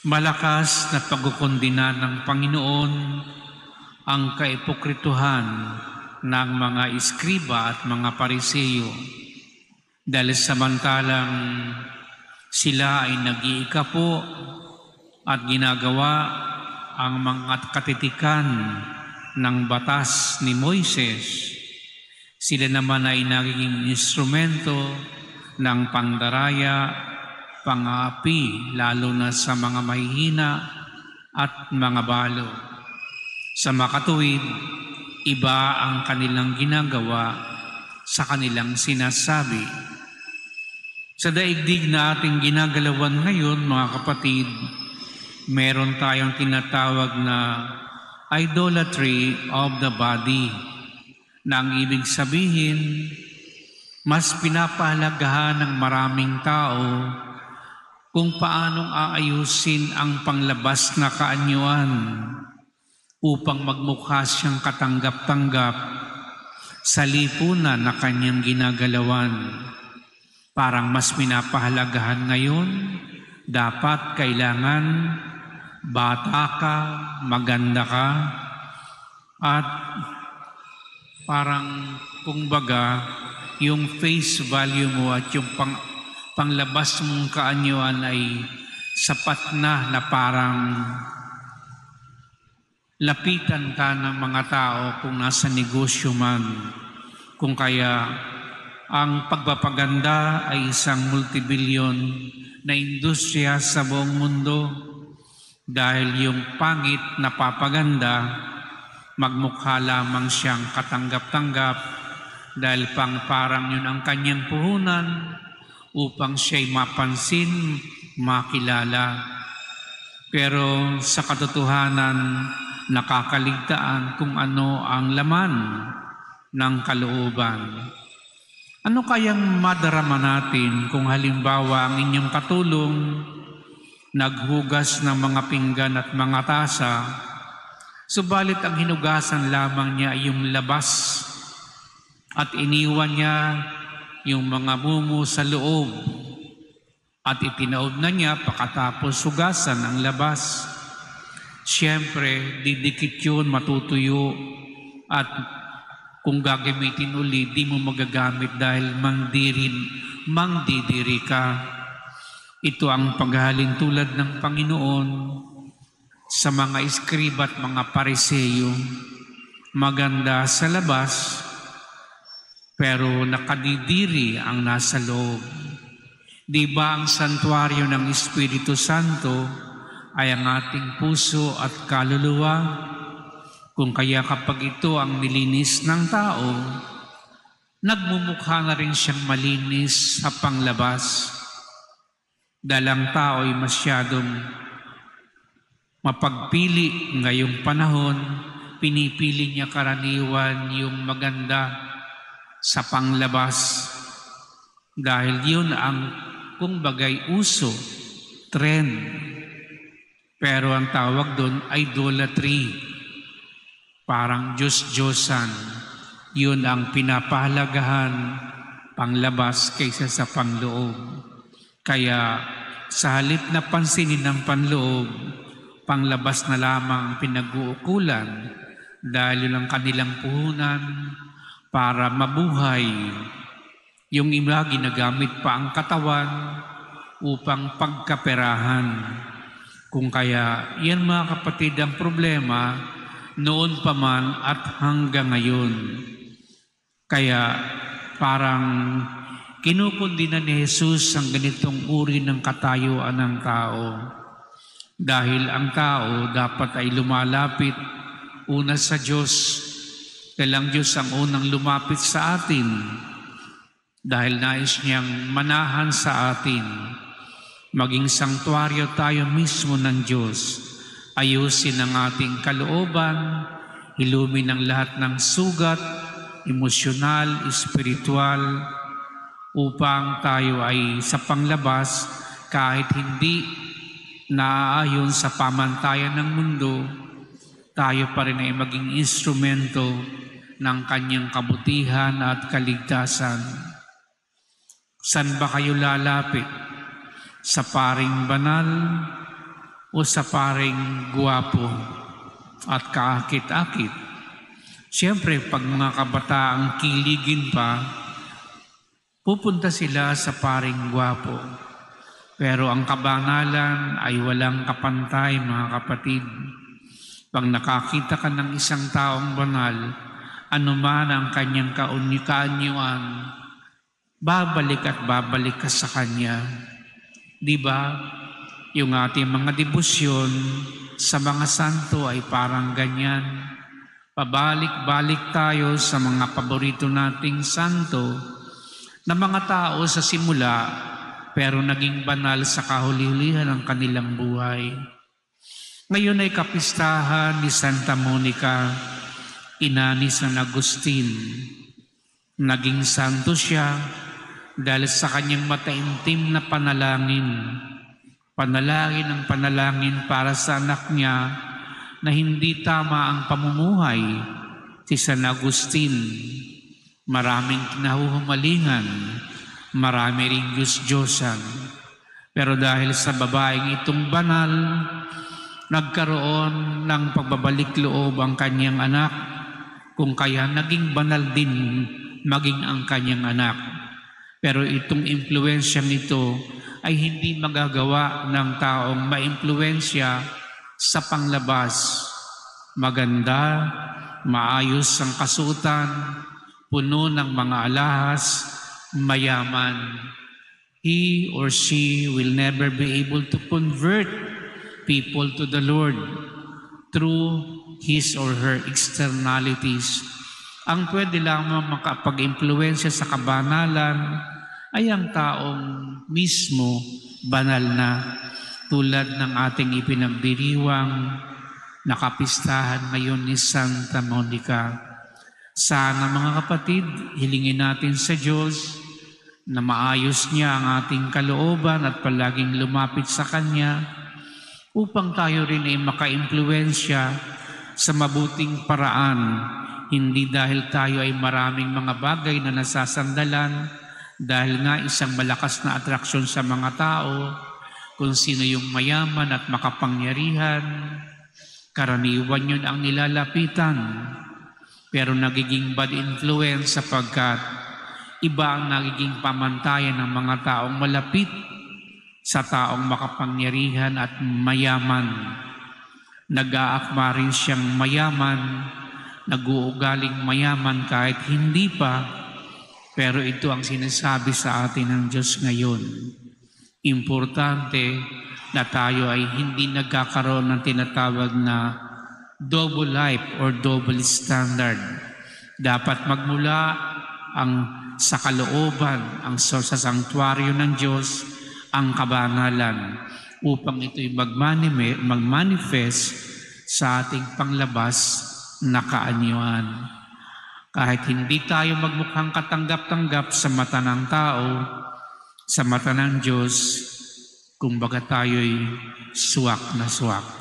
Malakas na pagkukondina ng Panginoon ang kaipokrituhan ng mga iskriba at mga pariseyo dahil samantalang sila ay nag-iikapo at ginagawa ang mga katitikan ng batas ni Moises. Sila naman ay naging instrumento ng pandaraya, pang-aapi, lalo na sa mga mahihina at mga balo. Sa makatuwid, iba ang kanilang ginagawa sa kanilang sinasabi. Sa daigdig na ating ginagalawan ngayon, mga kapatid, meron tayong tinatawag na idolatry of the body, na ang ibig sabihin, mas pinapahalagahan ng maraming tao kung paanong aayusin ang panglabas na kaanyuan upang magmukha siyang katanggap-tanggap sa lipunan na kanyang ginagalawan. Parang mas pinapahalagahan ngayon, dapat kailangan bata ka, maganda ka, at parang kumbaga yung face value mo at yung panglabas mong kaanyuan ay sapat na parang lapitan ka ng mga tao kung nasa negosyo man. Kung kaya ang pagpapaganda ay isang multibilyon na industriya sa buong mundo dahil yung pangit na papaganda, magmukha lamang siyang katanggap-tanggap dahil parang yun ang kanyang puhunan upang siya'y mapansin, makilala. Pero sa katotohanan, nakakaligtaan kung ano ang laman ng kalooban. Ano kayang madarama natin kung halimbawa ang inyong katulong naghugas ng mga pinggan at mga tasa, subalit ang hinugasan lamang niya ay yung labas at iniwan niya yung mga mumu sa loob at itinaob na niya pagkatapos hugasan ang labas. Siyempre, didikit yun, matutuyo, at kung gagamitin uli, di mo magagamit dahil mangdidiri ka. Ito ang paghahalin tulad ng Panginoon sa mga iskriba at mga pariseyo. Maganda sa labas, pero nakadidiri ang nasa loob. Di ba ang santuaryo ng Espiritu Santo ay ang ating puso at kaluluwa? Kung kaya kapag ito ang nilinis ng tao, nagmumukha na rin siyang malinis sa panglabas. Dahil ang tao ay masyadong mapagpili ngayong panahon, pinipili niya karaniwan yung maganda sa panglabas. Dahil yun ang kung bagay uso, trend. Pero ang tawag doon ay idolatry. Parang Diyos-Diyosan. Yun ang pinapahalagahan, panglabas kaysa sa panloob. Kaya sa halip na pansinin ng panloob, panglabas na lamang ang pinag-uukulan dahil yun ang kanilang puhunan para mabuhay. Yung iba ginagamit pa ang katawan upang pagkaperahan. Kung kaya, yan mga kapatid ang problema noon pa man at hanggang ngayon. Kaya parang kinukundina ni Jesus ang ganitong uri ng katayuan ng tao. Dahil ang tao dapat ay lumalapit una sa Diyos. Dahil ang Diyos ang unang lumapit sa atin. Dahil nais niyang manahan sa atin. Maging sanktuaryo tayo mismo ng Diyos. Ayusin ang ating kalooban, hilumin ang lahat ng sugat, emosyonal, espiritual, upang tayo ay sa panglabas kahit hindi naaayon sa pamantayan ng mundo, tayo pa rin ay maging instrumento ng kanyang kabutihan at kaligtasan. San ba kayo lalapit? Sa paring banal o sa paring guwapo at kaakit-akit. Siyempre, pag mga kabataang kiligin pa, pupunta sila sa paring guwapo. Pero ang kabanalan ay walang kapantay, mga kapatid. Pag nakakita ka ng isang taong banal, anuman ang kanyang kaanyuan, babalik at babalik ka sa kanya. Di ba? Yung ating mga debosyon sa mga santo ay parang ganyan. Pabalik-balik tayo sa mga paborito nating santo na mga tao sa simula pero naging banal sa kahuli-hulihan ng kanilang buhay. Ngayon ay kapistahan ni Santa Monica, ina ni San Agustin. Naging santo siya dahil sa kanyang mataimtim na panalangin. Panalangin para sa anak niya na hindi tama ang pamumuhay, si San Agustin. Maraming kinahuhumalingan, marami ring Diyos-Diyosan. Pero dahil sa babaeng itong banal, nagkaroon ng pagbabalik loob ang kanyang anak, kung kaya naging banal din maging ang kanyang anak. Pero itong impluensyang ito ay hindi magagawa ng taong maimpluwensya sa panglabas. Maganda, maayos ang kasuotan, puno ng mga alahas, mayaman. He or she will never be able to convert people to the Lord through his or her externalities. Ang pwede lamang makapag-impluwensya sa kabanalan ay ang taong mismo banal na, tulad ng ating ipinagdiriwang nakapistahan ngayon ni Santa Monica. Sana mga kapatid, hilingin natin sa Diyos na maayos niya ang ating kalooban at palaging lumapit sa Kanya upang tayo rin ay makaimpluwensya sa mabuting paraan, hindi dahil tayo ay maraming mga bagay na nasasandalan, dahil nga isang malakas na atraksyon sa mga tao, kung sino yung mayaman at makapangyarihan, karaniwan yun ang nilalapitan. Pero nagiging bad influence sapagkat iba ang nagiging pamantayan ng mga taong malapit sa taong makapangyarihan at mayaman. Nag-aakma rin siyang mayaman, nag-uugaling mayaman kahit hindi pa, pero ito ang sinasabi sa atin ng Diyos ngayon. Importante na tayo ay hindi nagkakaroon ng tinatawag na double life or double standard. Dapat magmula ang sa kalooban, ang sa sanctuaryo ng Diyos, ang kabanalan, upang ito'y mag-manifest sa ating panglabas na kaanyuan. Kahit hindi tayo magmukhang katanggap-tanggap sa mata ng tao, sa mata ng Diyos, kumbaga tayo'y suwak na suwak.